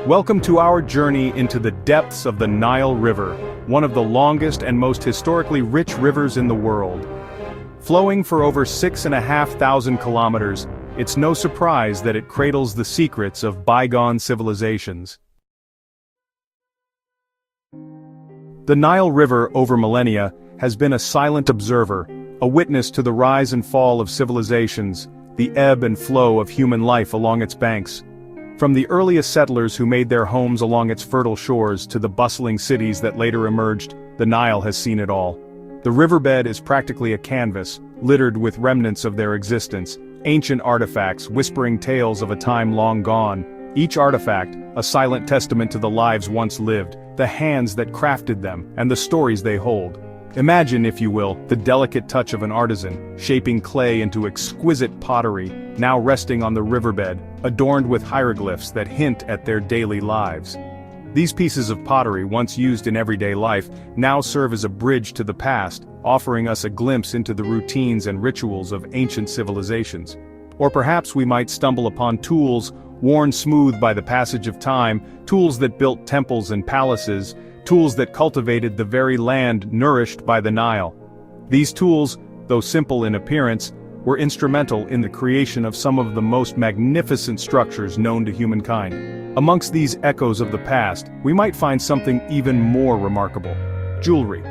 Welcome to our journey into the depths of the Nile River, one of the longest and most historically rich rivers in the world. Flowing for over 6,500 kilometers, it's no surprise that it cradles the secrets of bygone civilizations. The Nile River, over millennia, has been a silent observer, a witness to the rise and fall of civilizations, the ebb and flow of human life along its banks. From the earliest settlers who made their homes along its fertile shores to the bustling cities that later emerged, the Nile has seen it all. The riverbed is practically a canvas, littered with remnants of their existence, ancient artifacts whispering tales of a time long gone. Each artifact, a silent testament to the lives once lived, the hands that crafted them, and the stories they hold. Imagine, if you will, the delicate touch of an artisan, shaping clay into exquisite pottery, now resting on the riverbed, adorned with hieroglyphs that hint at their daily lives. These pieces of pottery, once used in everyday life, now serve as a bridge to the past, offering us a glimpse into the routines and rituals of ancient civilizations. Or perhaps we might stumble upon tools, worn smooth by the passage of time, tools that built temples and palaces, tools that cultivated the very land nourished by the Nile. These tools, though simple in appearance, were instrumental in the creation of some of the most magnificent structures known to humankind. Amongst these echoes of the past, we might find something even more remarkable: jewelry.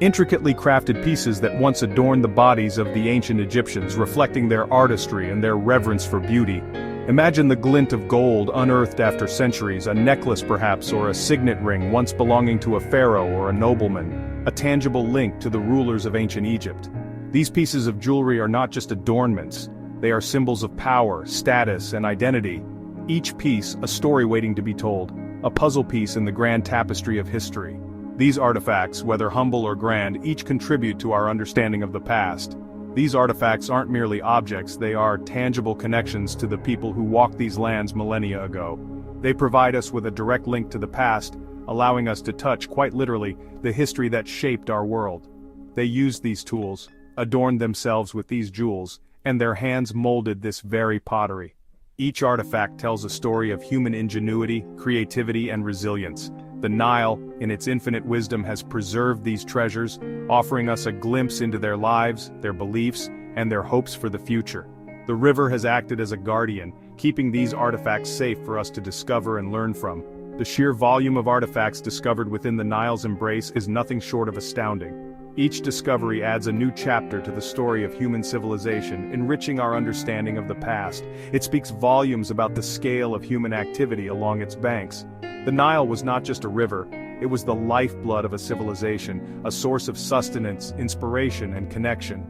Intricately crafted pieces that once adorned the bodies of the ancient Egyptians, reflecting their artistry and their reverence for beauty. Imagine the glint of gold unearthed after centuries, a necklace perhaps, or a signet ring once belonging to a pharaoh or a nobleman, a tangible link to the rulers of ancient Egypt. These pieces of jewelry are not just adornments, they are symbols of power, status, and identity. Each piece, a story waiting to be told, a puzzle piece in the grand tapestry of history. These artifacts, whether humble or grand, each contribute to our understanding of the past. These artifacts aren't merely objects, they are tangible connections to the people who walked these lands millennia ago. They provide us with a direct link to the past, allowing us to touch, quite literally, the history that shaped our world. They used these tools, adorned themselves with these jewels, and their hands molded this very pottery. Each artifact tells a story of human ingenuity, creativity, and resilience. The Nile, in its infinite wisdom, has preserved these treasures, offering us a glimpse into their lives, their beliefs, and their hopes for the future. The river has acted as a guardian, keeping these artifacts safe for us to discover and learn from. The sheer volume of artifacts discovered within the Nile's embrace is nothing short of astounding. Each discovery adds a new chapter to the story of human civilization, enriching our understanding of the past. It speaks volumes about the scale of human activity along its banks. The Nile was not just a river, it was the lifeblood of a civilization, a source of sustenance, inspiration, and connection.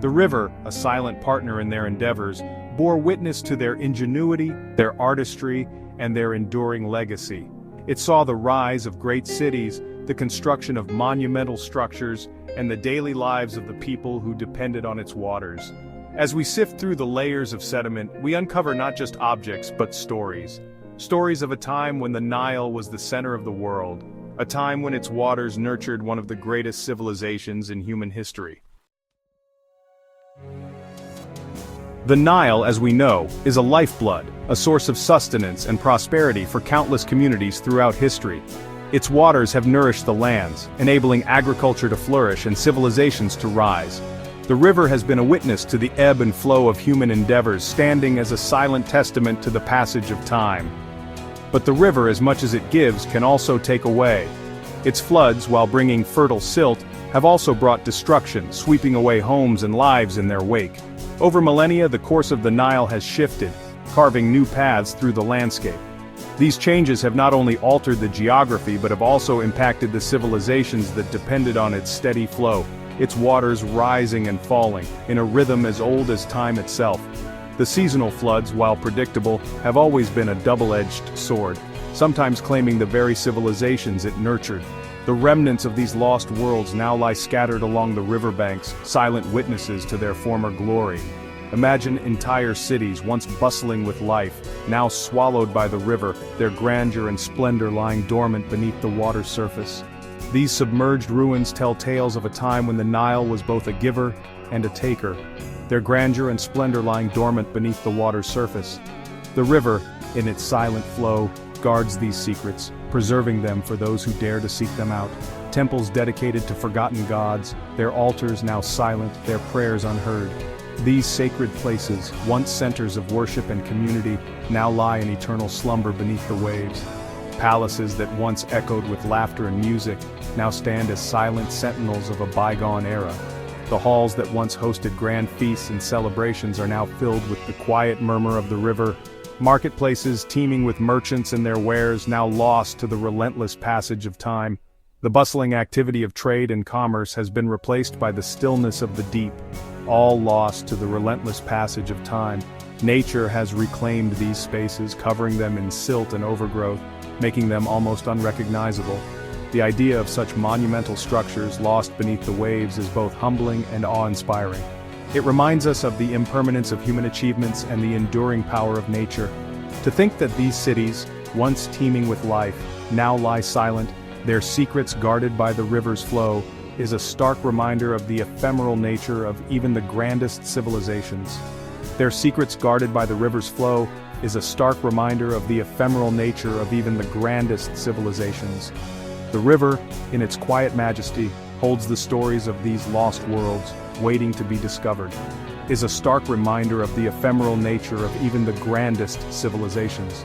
The river, a silent partner in their endeavors, bore witness to their ingenuity, their artistry, and their enduring legacy. It saw the rise of great cities, the construction of monumental structures, and the daily lives of the people who depended on its waters. As we sift through the layers of sediment, we uncover not just objects but stories. Stories of a time when the Nile was the center of the world, a time when its waters nurtured one of the greatest civilizations in human history. The Nile, as we know, is a lifeblood, a source of sustenance and prosperity for countless communities throughout history. Its waters have nourished the lands, enabling agriculture to flourish and civilizations to rise. The river has been a witness to the ebb and flow of human endeavors, standing as a silent testament to the passage of time. But the river, as much as it gives, can also take away. Its floods, while bringing fertile silt, have also brought destruction, sweeping away homes and lives in their wake. Over millennia, the course of the Nile has shifted, carving new paths through the landscape. These changes have not only altered the geography but have also impacted the civilizations that depended on its steady flow, its waters rising and falling, in a rhythm as old as time itself. The seasonal floods, while predictable, have always been a double-edged sword, sometimes claiming the very civilizations it nurtured. The remnants of these lost worlds now lie scattered along the riverbanks, silent witnesses to their former glory. Imagine entire cities, once bustling with life, now swallowed by the river, their grandeur and splendor lying dormant beneath the water's surface. These submerged ruins tell tales of a time when the Nile was both a giver and a taker, their grandeur and splendor lying dormant beneath the water's surface. The river, in its silent flow, guards these secrets, preserving them for those who dare to seek them out. Temples dedicated to forgotten gods, their altars now silent, their prayers unheard. These sacred places, once centers of worship and community, now lie in eternal slumber beneath the waves. Palaces that once echoed with laughter and music, now stand as silent sentinels of a bygone era. The halls that once hosted grand feasts and celebrations are now filled with the quiet murmur of the river. Marketplaces teeming with merchants and their wares now lost to the relentless passage of time. The bustling activity of trade and commerce has been replaced by the stillness of the deep, all lost to the relentless passage of time. Nature has reclaimed these spaces, covering them in silt and overgrowth, making them almost unrecognizable. The idea of such monumental structures lost beneath the waves is both humbling and awe-inspiring. It reminds us of the impermanence of human achievements and the enduring power of nature. To think that these cities, once teeming with life, now lie silent, their secrets guarded by the river's flow, is a stark reminder of the ephemeral nature of even the grandest civilizations. Their secrets guarded by the river's flow is a stark reminder of the ephemeral nature of even the grandest civilizations. The river, in its quiet majesty, holds the stories of these lost worlds, waiting to be discovered, is a stark reminder of the ephemeral nature of even the grandest civilizations.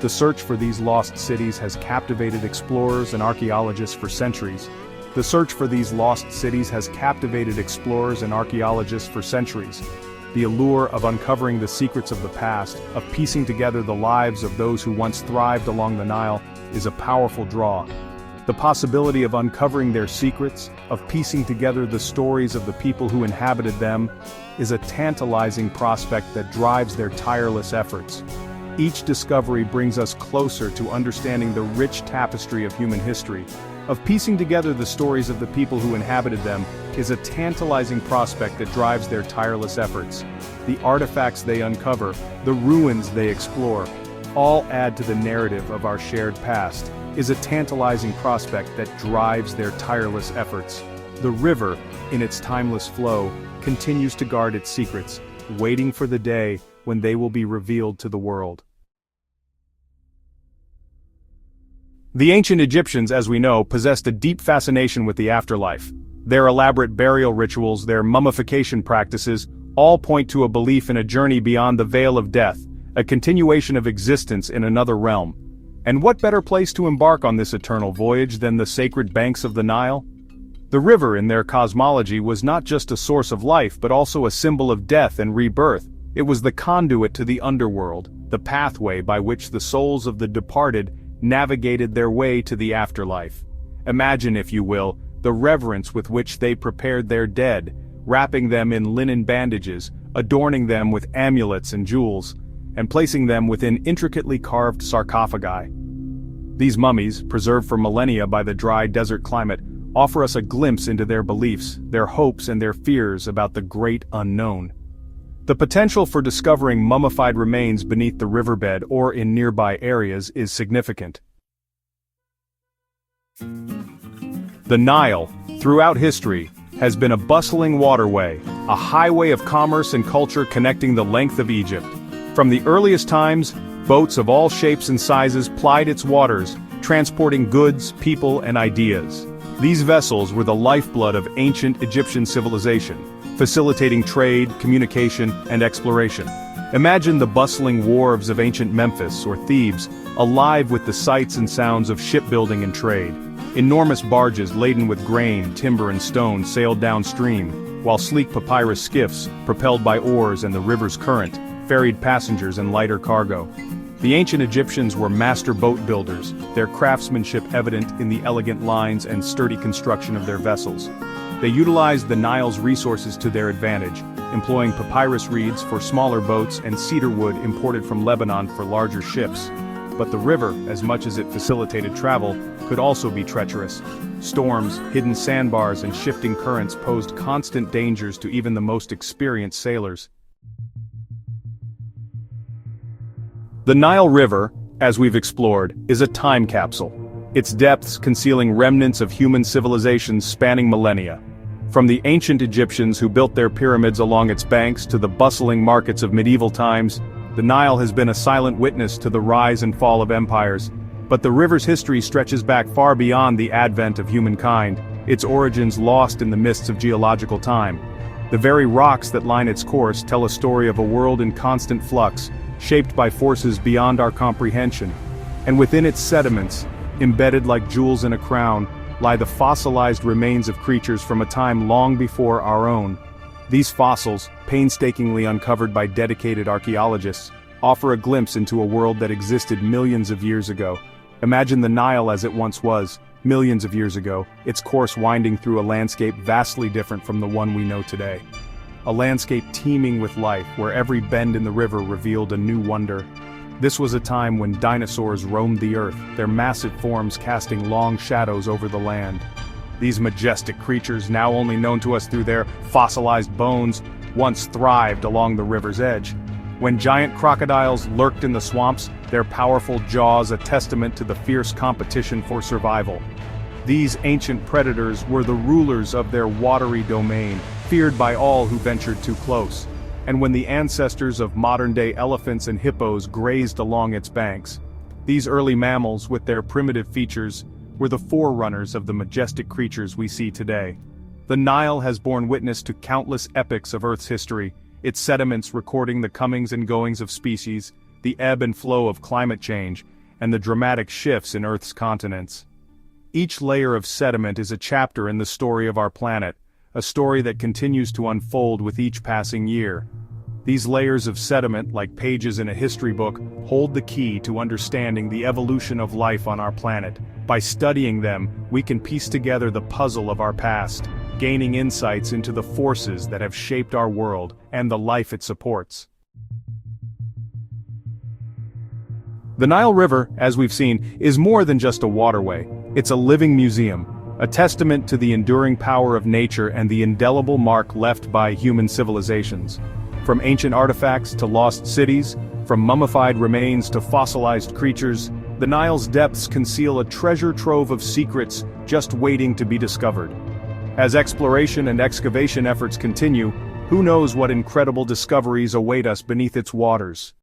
The search for these lost cities has captivated explorers and archaeologists for centuries. The search for these lost cities has captivated explorers and archaeologists for centuries. The allure of uncovering the secrets of the past, of piecing together the lives of those who once thrived along the Nile, is a powerful draw. The possibility of uncovering their secrets, of piecing together the stories of the people who inhabited them, is a tantalizing prospect that drives their tireless efforts. Each discovery brings us closer to understanding the rich tapestry of human history. Of piecing together the stories of the people who inhabited them is a tantalizing prospect that drives their tireless efforts. The artifacts they uncover, the ruins they explore, all add to the narrative of our shared past, is a tantalizing prospect that drives their tireless efforts. The river, in its timeless flow, continues to guard its secrets, waiting for the day when they will be revealed to the world. The ancient Egyptians, as we know, possessed a deep fascination with the afterlife. Their elaborate burial rituals, their mummification practices, all point to a belief in a journey beyond the veil of death, a continuation of existence in another realm. And what better place to embark on this eternal voyage than the sacred banks of the Nile? The river in their cosmology was not just a source of life but also a symbol of death and rebirth. It was the conduit to the underworld, the pathway by which the souls of the departed navigated their way to the afterlife. Imagine, if you will, the reverence with which they prepared their dead, wrapping them in linen bandages, adorning them with amulets and jewels, and placing them within intricately carved sarcophagi. These mummies, preserved for millennia by the dry desert climate, offer us a glimpse into their beliefs, their hopes and their fears about the great unknown. The potential for discovering mummified remains beneath the riverbed or in nearby areas is significant. The Nile, throughout history, has been a bustling waterway, a highway of commerce and culture connecting the length of Egypt. From the earliest times, boats of all shapes and sizes plied its waters, transporting goods, people, and ideas. These vessels were the lifeblood of ancient Egyptian civilization, facilitating trade, communication, and exploration. Imagine the bustling wharves of ancient Memphis or Thebes, alive with the sights and sounds of shipbuilding and trade. Enormous barges laden with grain, timber, and stone sailed downstream, while sleek papyrus skiffs, propelled by oars and the river's current, ferried passengers and lighter cargo. The ancient Egyptians were master boat builders, their craftsmanship evident in the elegant lines and sturdy construction of their vessels. They utilized the Nile's resources to their advantage, employing papyrus reeds for smaller boats and cedar wood imported from Lebanon for larger ships. But the river, as much as it facilitated travel, could also be treacherous. Storms, hidden sandbars, and shifting currents posed constant dangers to even the most experienced sailors. The Nile River, as we've explored, is a time capsule, its depths concealing remnants of human civilizations spanning millennia. From the ancient Egyptians who built their pyramids along its banks to the bustling markets of medieval times, The Nile has been a silent witness to the rise and fall of empires, but the river's history stretches back far beyond the advent of humankind, its origins lost in the mists of geological time. The very rocks that line its course tell a story of a world in constant flux, shaped by forces beyond our comprehension. And within its sediments, embedded like jewels in a crown, lie the fossilized remains of creatures from a time long before our own. These fossils, painstakingly uncovered by dedicated archaeologists, offer a glimpse into a world that existed millions of years ago. Imagine the Nile as it once was, millions of years ago, its course winding through a landscape vastly different from the one we know today. A landscape teeming with life, where every bend in the river revealed a new wonder. This was a time when dinosaurs roamed the earth, their massive forms casting long shadows over the land. These majestic creatures, now only known to us through their fossilized bones, once thrived along the river's edge. When giant crocodiles lurked in the swamps, their powerful jaws a testament to the fierce competition for survival. These ancient predators were the rulers of their watery domain, feared by all who ventured too close. And when the ancestors of modern-day elephants and hippos grazed along its banks, these early mammals, with their primitive features, were the forerunners of the majestic creatures we see today. The Nile has borne witness to countless epochs of Earth's history, its sediments recording the comings and goings of species, the ebb and flow of climate change, and the dramatic shifts in Earth's continents. Each layer of sediment is a chapter in the story of our planet, a story that continues to unfold with each passing year. These layers of sediment, like pages in a history book, hold the key to understanding the evolution of life on our planet. By studying them, we can piece together the puzzle of our past, gaining insights into the forces that have shaped our world and the life it supports. The Nile River, as we've seen, is more than just a waterway. It's a living museum, a testament to the enduring power of nature and the indelible mark left by human civilizations. From ancient artifacts to lost cities, from mummified remains to fossilized creatures, the Nile's depths conceal a treasure trove of secrets just waiting to be discovered. As exploration and excavation efforts continue, who knows what incredible discoveries await us beneath its waters.